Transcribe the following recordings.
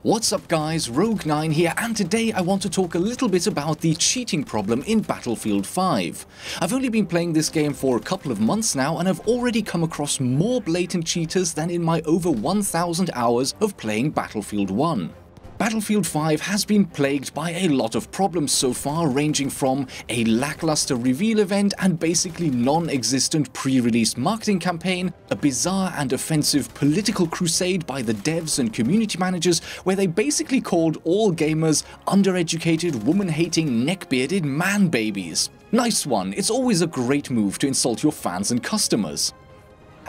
What's up guys, Rogue9 here, and today I want to talk a little bit about the cheating problem in Battlefield 5. I've only been playing this game for a couple of months now, and I've already come across more blatant cheaters than in my over 1,000 hours of playing Battlefield 1. Battlefield 5 has been plagued by a lot of problems so far, ranging from a lackluster reveal event and basically non-existent pre-release marketing campaign, a bizarre and offensive political crusade by the devs and community managers where they basically called all gamers undereducated, woman-hating, neck-bearded man-babies. Nice one, it's always a great move to insult your fans and customers.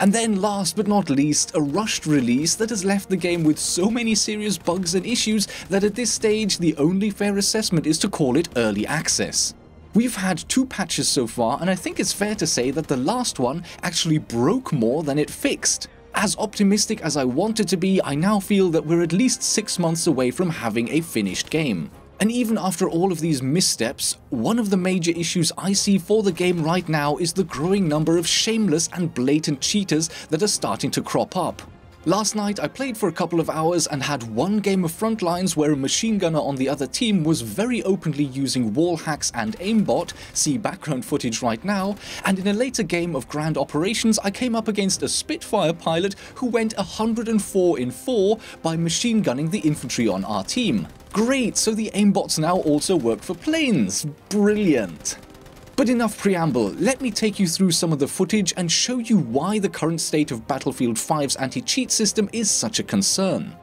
And then last but not least, a rushed release that has left the game with so many serious bugs and issues that at this stage the only fair assessment is to call it early access. We've had 2 patches so far, and I think it's fair to say that the last one actually broke more than it fixed. As optimistic as I wanted to be, I now feel that we're at least 6 months away from having a finished game. And even after all of these missteps, one of the major issues I see for the game right now is the growing number of shameless and blatant cheaters that are starting to crop up. Last night I played for a couple of hours and had one game of Frontlines where a machine gunner on the other team was very openly using wall hacks and aimbot, see background footage right now, and in a later game of Grand Operations I came up against a Spitfire pilot who went 104 in 4 by machine gunning the infantry on our team. Great, so the aimbots now also work for planes. Brilliant. But enough preamble, let me take you through some of the footage and show you why the current state of Battlefield 5's anti-cheat system is such a concern.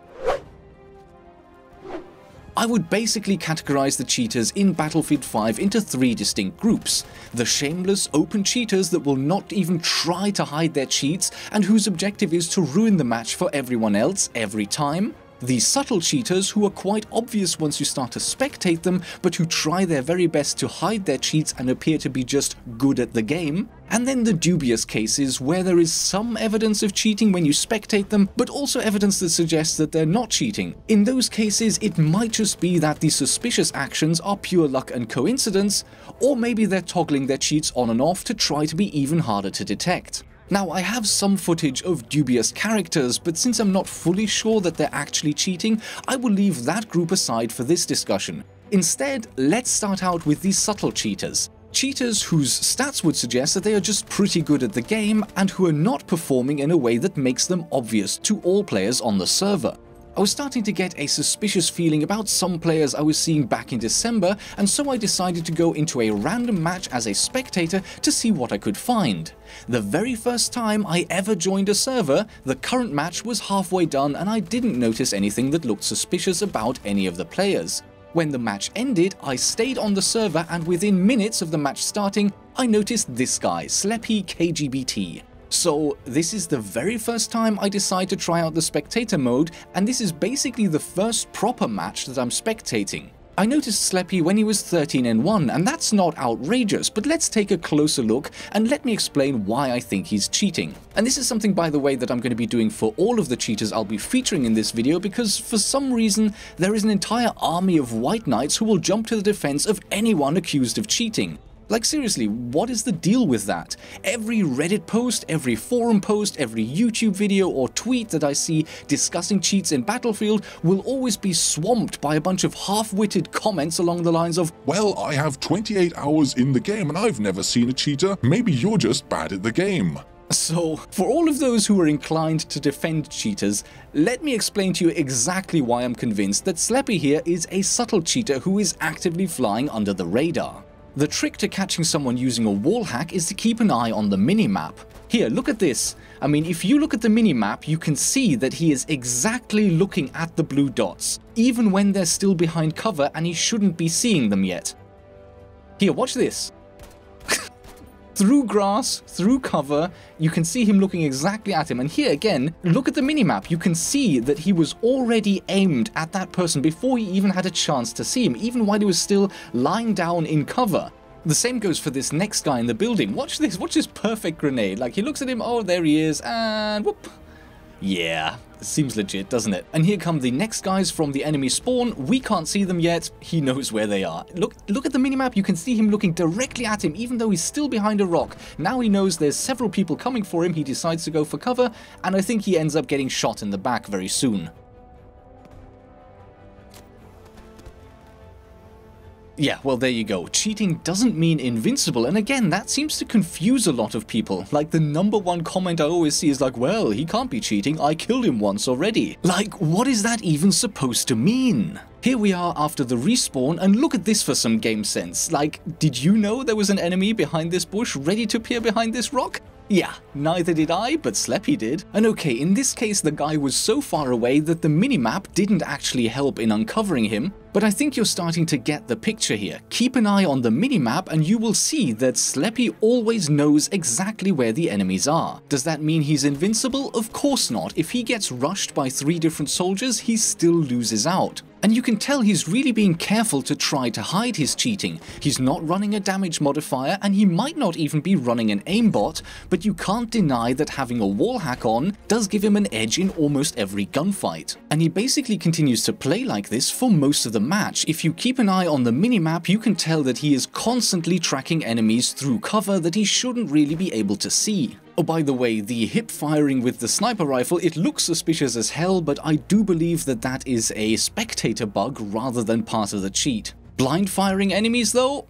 I would basically categorize the cheaters in Battlefield 5 into 3 distinct groups. The shameless, open cheaters that will not even try to hide their cheats and whose objective is to ruin the match for everyone else every time. The subtle cheaters who are quite obvious once you start to spectate them, but who try their very best to hide their cheats and appear to be just good at the game. And then the dubious cases where there is some evidence of cheating when you spectate them, but also evidence that suggests that they're not cheating. In those cases, it might just be that the suspicious actions are pure luck and coincidence, or maybe they're toggling their cheats on and off to try to be even harder to detect. Now, I have some footage of dubious characters, but since I'm not fully sure that they're actually cheating, I will leave that group aside for this discussion. Instead, let's start out with the subtle cheaters. Cheaters whose stats would suggest that they are just pretty good at the game and who are not performing in a way that makes them obvious to all players on the server. I was starting to get a suspicious feeling about some players I was seeing back in December, and so I decided to go into a random match as a spectator to see what I could find. The very first time I ever joined a server, the current match was halfway done and I didn't notice anything that looked suspicious about any of the players. When the match ended, I stayed on the server, and within minutes of the match starting, I noticed this guy, Sleppy KGBT. So this is the very first time I decide to try out the spectator mode, and this is basically the first proper match that I'm spectating. I noticed Sleppy when he was 13 and 1, and that's not outrageous, but let's take a closer look and let me explain why I think he's cheating. And this is something, by the way, that I'm going to be doing for all of the cheaters I'll be featuring in this video, because for some reason there is an entire army of white knights who will jump to the defense of anyone accused of cheating. Like seriously, what is the deal with that? Every Reddit post, every forum post, every YouTube video or tweet that I see discussing cheats in Battlefield will always be swamped by a bunch of half-witted comments along the lines of, "Well, I have 28 hours in the game and I've never seen a cheater. Maybe you're just bad at the game." So, for all of those who are inclined to defend cheaters, let me explain to you exactly why I'm convinced that Sleppy here is a subtle cheater who is actively flying under the radar. The trick to catching someone using a wall hack is to keep an eye on the minimap. Here, look at this. I mean, if you look at the minimap, you can see that he is exactly looking at the blue dots, even when they're still behind cover and he shouldn't be seeing them yet. Here, watch this. Through grass, through cover, you can see him looking exactly at him. And here again, look at the minimap. You can see that he was already aimed at that person before he even had a chance to see him, even while he was still lying down in cover. The same goes for this next guy in the building. Watch this perfect grenade. Like, he looks at him, oh, there he is, and whoop. Yeah, seems legit, doesn't it? And here come the next guys from the enemy spawn. We can't see them yet. He knows where they are. Look at the minimap. You can see him looking directly at him, even though he's still behind a rock. Now he knows there's several people coming for him. He decides to go for cover, and I think he ends up getting shot in the back very soon. Yeah, well there you go. Cheating doesn't mean invincible, and again, that seems to confuse a lot of people. Like, the #1 comment I always see is like, well, he can't be cheating, I killed him once already. Like, what is that even supposed to mean? Here we are after the respawn, and look at this for some game sense. Like, did you know there was an enemy behind this bush ready to appear behind this rock? Yeah, neither did I, but Sleppy did. And okay, in this case the guy was so far away that the minimap didn't actually help in uncovering him, but I think you're starting to get the picture here. Keep an eye on the minimap and you will see that Sleppy always knows exactly where the enemies are. Does that mean he's invincible? Of course not. If he gets rushed by 3 different soldiers, he still loses out. And you can tell he's really being careful to try to hide his cheating. He's not running a damage modifier, and he might not even be running an aimbot, but you can't deny that having a wall hack on does give him an edge in almost every gunfight. And he basically continues to play like this for most of the match. If you keep an eye on the minimap, you can tell that he is constantly tracking enemies through cover that he shouldn't really be able to see. Oh, by the way, the hip firing with the sniper rifle, it looks suspicious as hell, but I do believe that that is a spectator bug rather than part of the cheat. Blind firing enemies though?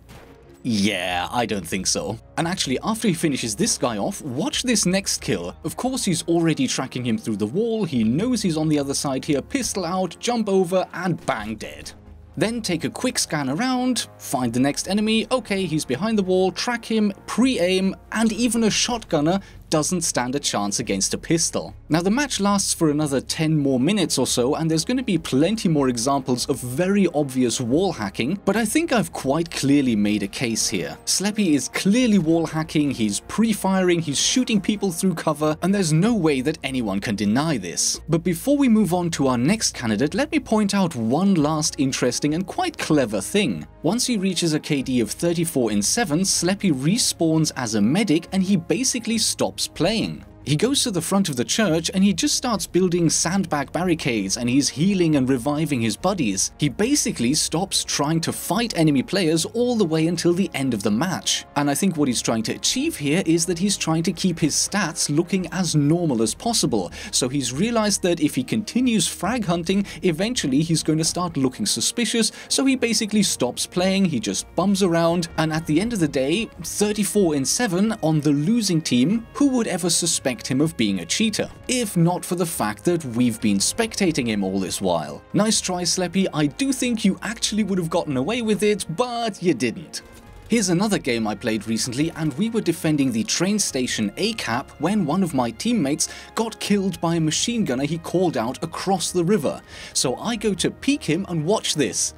Yeah, I don't think so. And actually, after he finishes this guy off, watch this next kill. Of course, he's already tracking him through the wall, he knows he's on the other side here, pistol out, jump over, and bang, dead. Then take a quick scan around, find the next enemy, okay, he's behind the wall, track him, pre-aim, and even a shotgunner doesn't stand a chance against a pistol. Now the match lasts for another 10 more minutes or so, and there's going to be plenty more examples of very obvious wall hacking, but I think I've quite clearly made a case here. Sleppy is clearly wall hacking, he's pre-firing, he's shooting people through cover, and there's no way that anyone can deny this. But before we move on to our next candidate, let me point out one last interesting and quite clever thing. Once he reaches a KD of 34 in 7, Sleppy respawns as a medic and he basically stops playing. He goes to the front of the church and he just starts building sandbag barricades and he's healing and reviving his buddies. He basically stops trying to fight enemy players all the way until the end of the match. And I think what he's trying to achieve here is that he's trying to keep his stats looking as normal as possible. So he's realized that if he continues frag hunting, eventually he's going to start looking suspicious, so he basically stops playing, he just bums around, and at the end of the day, 34 in 7 on the losing team, who would ever suspect him of being a cheater, if not for the fact that we've been spectating him all this while. Nice try, Sleppy. I do think you actually would have gotten away with it, but you didn't. Here's another game I played recently, and we were defending the train station A-cap when one of my teammates got killed by a machine gunner he called out across the river. So I go to peek him and watch this.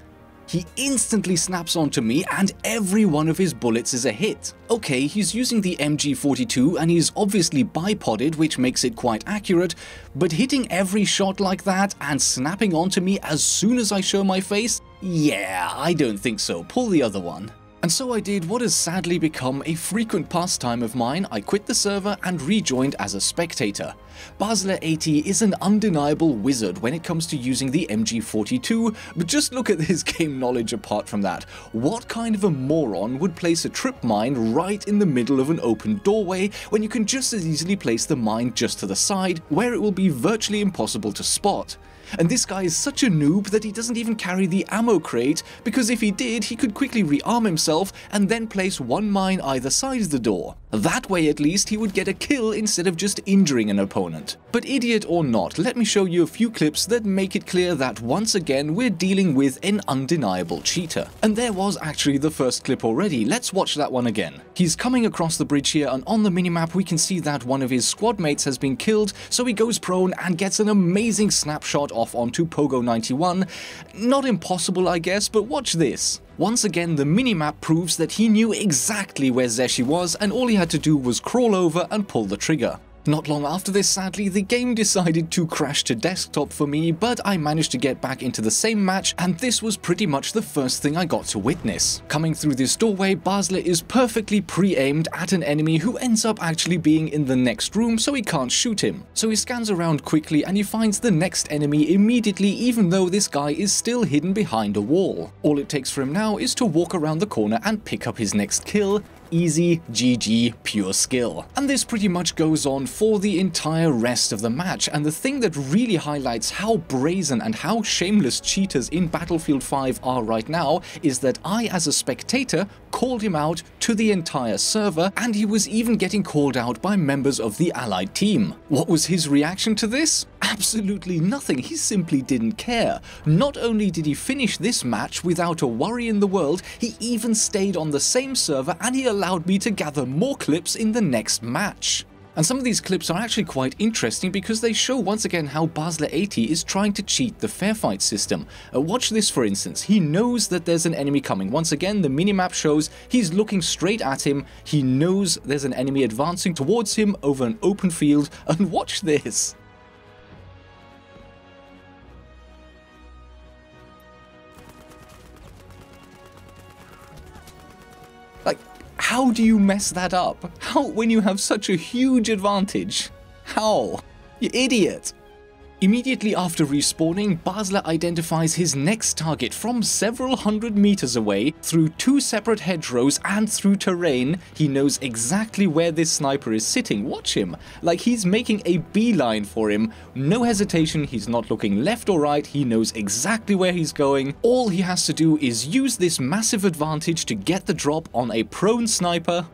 He instantly snaps onto me and every one of his bullets is a hit. Okay, he's using the MG42 and he's obviously bipodded, which makes it quite accurate, but hitting every shot like that and snapping onto me as soon as I show my face? Yeah, I don't think so. Pull the other one. And so I did what has sadly become a frequent pastime of mine. I quit the server and rejoined as a spectator. Basler80 is an undeniable wizard when it comes to using the MG42, but just look at his game knowledge apart from that. What kind of a moron would place a trip mine right in the middle of an open doorway when you can just as easily place the mine just to the side, where it will be virtually impossible to spot? And this guy is such a noob that he doesn't even carry the ammo crate, because if he did, he could quickly rearm himself and then place one mine either side of the door. That way at least he would get a kill instead of just injuring an opponent. But idiot or not, let me show you a few clips that make it clear that once again we're dealing with an undeniable cheater. And there was actually the first clip already. Let's watch that one again. He's coming across the bridge here, and on the minimap we can see that one of his squad mates has been killed, so he goes prone and gets an amazing snapshot off onto Pogo 91. Not impossible, I guess, but watch this. Once again, the minimap proves that he knew exactly where Zeshi was, and all he had to do was crawl over and pull the trigger. Not long after this, sadly, the game decided to crash to desktop for me, but I managed to get back into the same match, and this was pretty much the first thing I got to witness. Coming through this doorway, Basler is perfectly pre-aimed at an enemy who ends up actually being in the next room, so he can't shoot him. So he scans around quickly and he finds the next enemy immediately, even though this guy is still hidden behind a wall. All it takes for him now is to walk around the corner and pick up his next kill, Easy, GG, pure skill. And this pretty much goes on for the entire rest of the match, and the thing that really highlights how brazen and how shameless cheaters in Battlefield 5 are right now is that I, as a spectator, called him out to the entire server, and he was even getting called out by members of the allied team. What was his reaction to this? Absolutely nothing. He simply didn't care. Not only did he finish this match without a worry in the world, he even stayed on the same server and he allowed me to gather more clips in the next match. And some of these clips are actually quite interesting because they show once again how Basler80 is trying to cheat the fair fight system. Watch this for instance. He knows that there's an enemy coming. Once again, the minimap shows he's looking straight at him. He knows there's an enemy advancing towards him over an open field. And watch this. Like, how do you mess that up? How, when you have such a huge advantage? How? You idiot! Immediately after respawning, Basler identifies his next target from several hundred meters away, through two separate hedgerows and through terrain. He knows exactly where this sniper is sitting. Watch him. Like, he's making a beeline for him. No hesitation, he's not looking left or right, he knows exactly where he's going. All he has to do is use this massive advantage to get the drop on a prone sniper.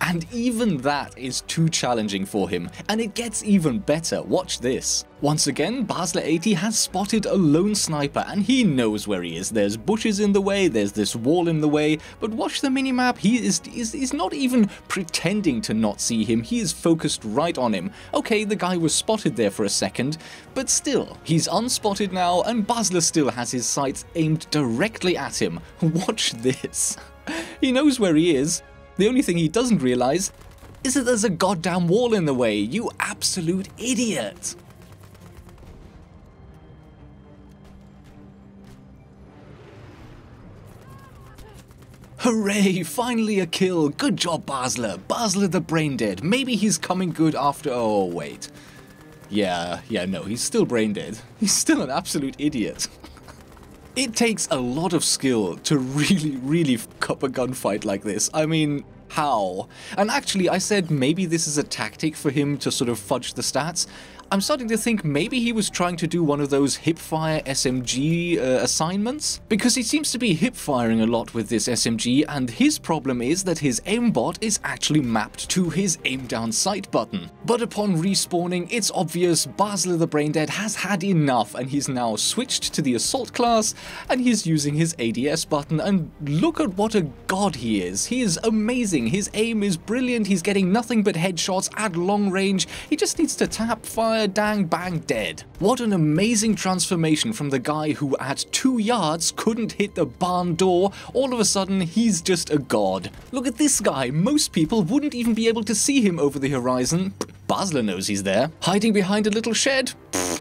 And even that is too challenging for him, and it gets even better. Watch this. Once again, Basler80 has spotted a lone sniper, and he knows where he is. There's bushes in the way, there's this wall in the way, but watch the minimap. He is not even pretending to not see him. He is focused right on him. Okay, the guy was spotted there for a second, but still, he's unspotted now, and Basler still has his sights aimed directly at him. Watch this. He knows where he is. The only thing he doesn't realize is that there's a goddamn wall in the way, you absolute idiot! Hooray! Finally a kill! Good job, Basler! Basler the brain dead. Maybe he's coming good after... Oh, wait. Yeah, no, he's still brain dead. He's still an absolute idiot. It takes a lot of skill to really fuck up a gunfight like this. I mean, how? And actually, I said maybe this is a tactic for him to sort of fudge the stats. I'm starting to think maybe he was trying to do one of those hipfire SMG assignments, because he seems to be hipfiring a lot with this SMG, and his problem is that his aimbot is actually mapped to his aim down sight button. But upon respawning, it's obvious Basler the Braindead has had enough, and he's now switched to the assault class, and he's using his ADS button, and look at what a god he is. He is amazing. His aim is brilliant. He's getting nothing but headshots at long range. He just needs to tap, fire, dang, bang, dead. What an amazing transformation from the guy who at 2 yards couldn't hit the barn door. All of a sudden, he's just a god. Look at this guy. Most people wouldn't even be able to see him over the horizon. Basler knows he's there. Hiding behind a little shed?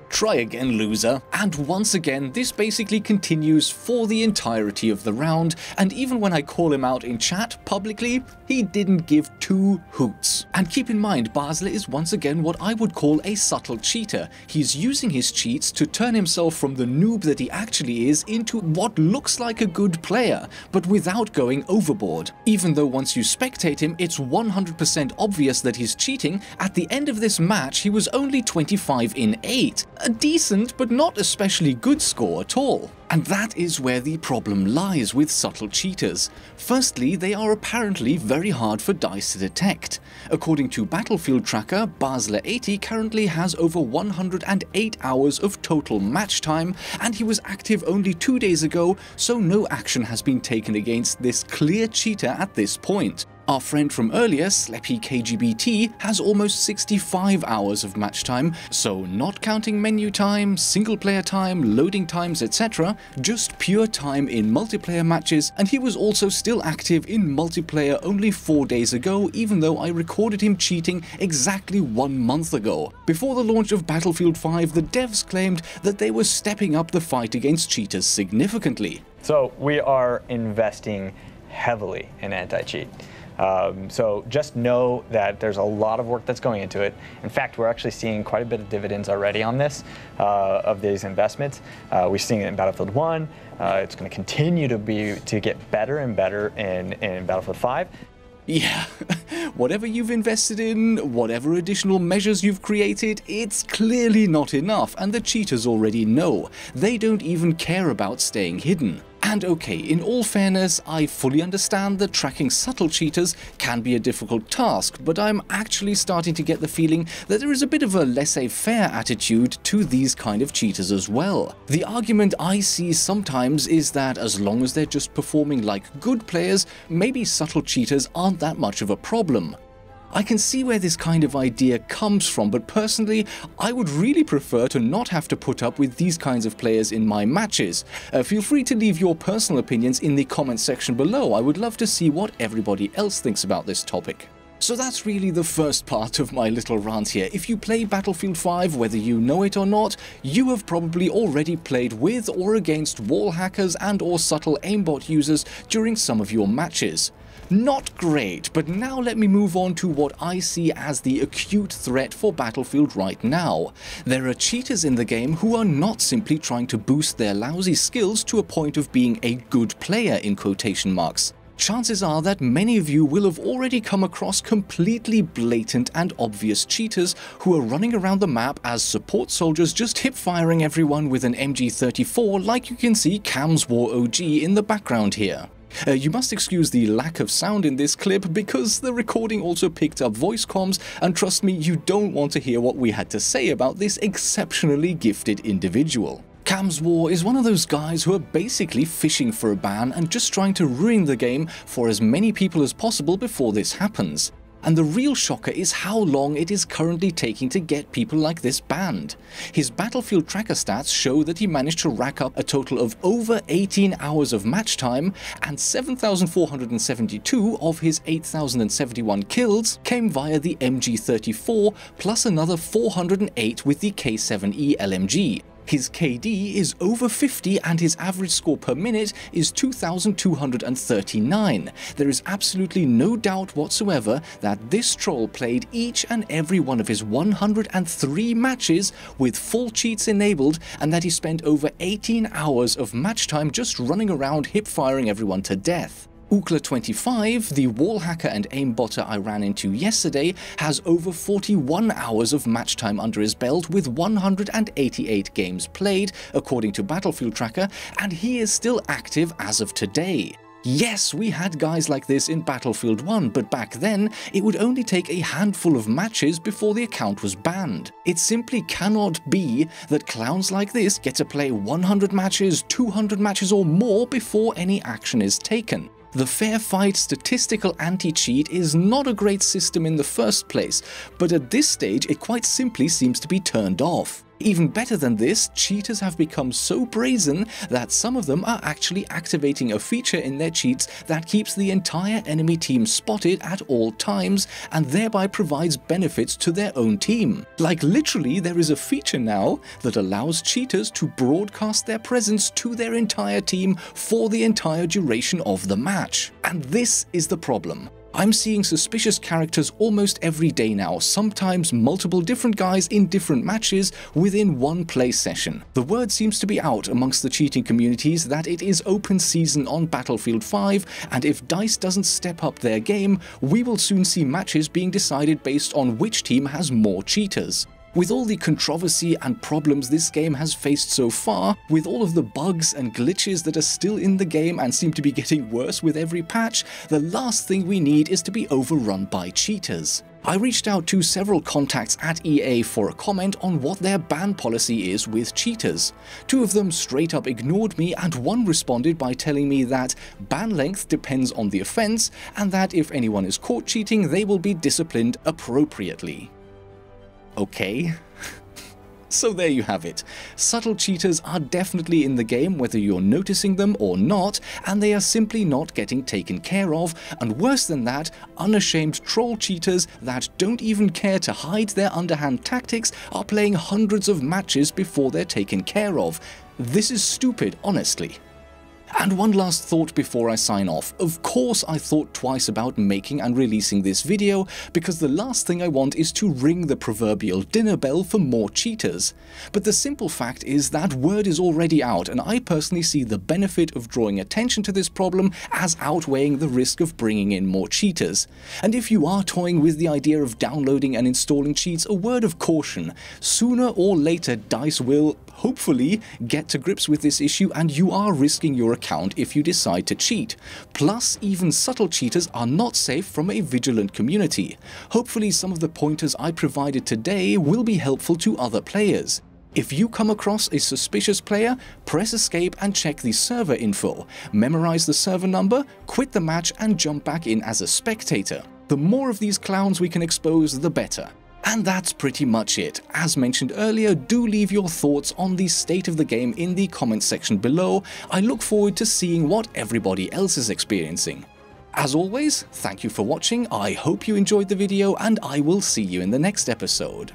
Try again, loser. And once again, this basically continues for the entirety of the round, and even when I call him out in chat publicly, he didn't give 2 hoots. And keep in mind, Basler is once again what I would call a subtle cheater. He's using his cheats to turn himself from the noob that he actually is into what looks like a good player, but without going overboard. Even though once you spectate him, it's 100% obvious that he's cheating. At the end of this match, he was only 25 in 8. A decent but not especially good score at all. And that is where the problem lies with subtle cheaters. Firstly, they are apparently very hard for DICE to detect. According to Battlefield Tracker, Basler80 currently has over 108 hours of total match time, and he was active only 2 days ago, so no action has been taken against this clear cheater at this point. Our friend from earlier, Sleppy KGBT, has almost 65 hours of match time, so not counting menu time, single player time, loading times, etc., just pure time in multiplayer matches, and he was also still active in multiplayer only 4 days ago, even though I recorded him cheating exactly 1 month ago. Before the launch of Battlefield 5, the devs claimed that they were stepping up the fight against cheaters significantly. So we are investing heavily in anti-cheat. So just know that there's a lot of work that's going into it. In fact, we're actually seeing quite a bit of dividends already on this, of these investments. We're seeing it in Battlefield 1. It's going to continue to get better and better in Battlefield 5. Yeah, whatever you've invested in, whatever additional measures you've created, it's clearly not enough, and the cheaters already know. They don't even care about staying hidden. And okay, in all fairness, I fully understand that tracking subtle cheaters can be a difficult task, but I'm actually starting to get the feeling that there is a bit of a laissez-faire attitude to these kind of cheaters as well. The argument I see sometimes is that as long as they're just performing like good players, maybe subtle cheaters aren't that much of a problem. I can see where this kind of idea comes from, but personally, I would really prefer to not have to put up with these kinds of players in my matches. Feel free to leave your personal opinions in the comment section below. I would love to see what everybody else thinks about this topic. So that's really the first part of my little rant here. If you play Battlefield 5, whether you know it or not, you have probably already played with or against wall hackers and or subtle aimbot users during some of your matches. Not great, but now let me move on to what I see as the acute threat for Battlefield right now. There are cheaters in the game who are not simply trying to boost their lousy skills to a point of being a good player in quotation marks. Chances are that many of you will have already come across completely blatant and obvious cheaters who are running around the map as support soldiers, just hip-firing everyone with an MG34, like you can see Cam's War OG in the background here. You must excuse the lack of sound in this clip because the recording also picked up voice comms, and trust me, you don't want to hear what we had to say about this exceptionally gifted individual. Cam's War is one of those guys who are basically fishing for a ban and just trying to ruin the game for as many people as possible before this happens. And the real shocker is how long it is currently taking to get people like this banned. His Battlefield tracker stats show that he managed to rack up a total of over 18 hours of match time, and 7,472 of his 8,071 kills came via the MG34, plus another 408 with the K7E LMG. His KD is over 50 and his average score per minute is 2,239. There is absolutely no doubt whatsoever that this troll played each and every one of his 103 matches with full cheats enabled, and that he spent over 18 hours of match time just running around hip-firing everyone to death. Ukla25, the wall hacker and aimbotter I ran into yesterday, has over 41 hours of match time under his belt with 188 games played, according to Battlefield Tracker, and he is still active as of today. Yes, we had guys like this in Battlefield 1, but back then, it would only take a handful of matches before the account was banned. It simply cannot be that clowns like this get to play 100 matches, 200 matches or more before any action is taken. The fair fight statistical anti-cheat is not a great system in the first place, but at this stage it quite simply seems to be turned off. Even better than this, cheaters have become so brazen that some of them are actually activating a feature in their cheats that keeps the entire enemy team spotted at all times and thereby provides benefits to their own team. Like literally, there is a feature now that allows cheaters to broadcast their presence to their entire team for the entire duration of the match. And this is the problem. I'm seeing suspicious characters almost every day now, sometimes multiple different guys in different matches within one play session. The word seems to be out amongst the cheating communities that it is open season on Battlefield 5, and if DICE doesn't step up their game, we will soon see matches being decided based on which team has more cheaters. With all the controversy and problems this game has faced so far, with all of the bugs and glitches that are still in the game and seem to be getting worse with every patch, the last thing we need is to be overrun by cheaters. I reached out to several contacts at EA for a comment on what their ban policy is with cheaters. Two of them straight up ignored me, and one responded by telling me that ban length depends on the offense and that if anyone is caught cheating, they will be disciplined appropriately. Okay. So there you have it. Subtle cheaters are definitely in the game whether you're noticing them or not, and they are simply not getting taken care of, and worse than that, unashamed troll cheaters that don't even care to hide their underhand tactics are playing hundreds of matches before they're taken care of. This is stupid, honestly. And one last thought before I sign off. Of course I thought twice about making and releasing this video, because the last thing I want is to ring the proverbial dinner bell for more cheaters. But the simple fact is that word is already out, and I personally see the benefit of drawing attention to this problem as outweighing the risk of bringing in more cheaters. And if you are toying with the idea of downloading and installing cheats, a word of caution: sooner or later DICE will, hopefully, get to grips with this issue, and you are risking your account if you decide to cheat. Plus, even subtle cheaters are not safe from a vigilant community. Hopefully some of the pointers I provided today will be helpful to other players. If you come across a suspicious player, press escape and check the server info, memorize the server number, quit the match and jump back in as a spectator. The more of these clowns we can expose, the better. And that's pretty much it. As mentioned earlier, do leave your thoughts on the state of the game in the comments section below. I look forward to seeing what everybody else is experiencing. As always, thank you for watching, I hope you enjoyed the video, and I will see you in the next episode.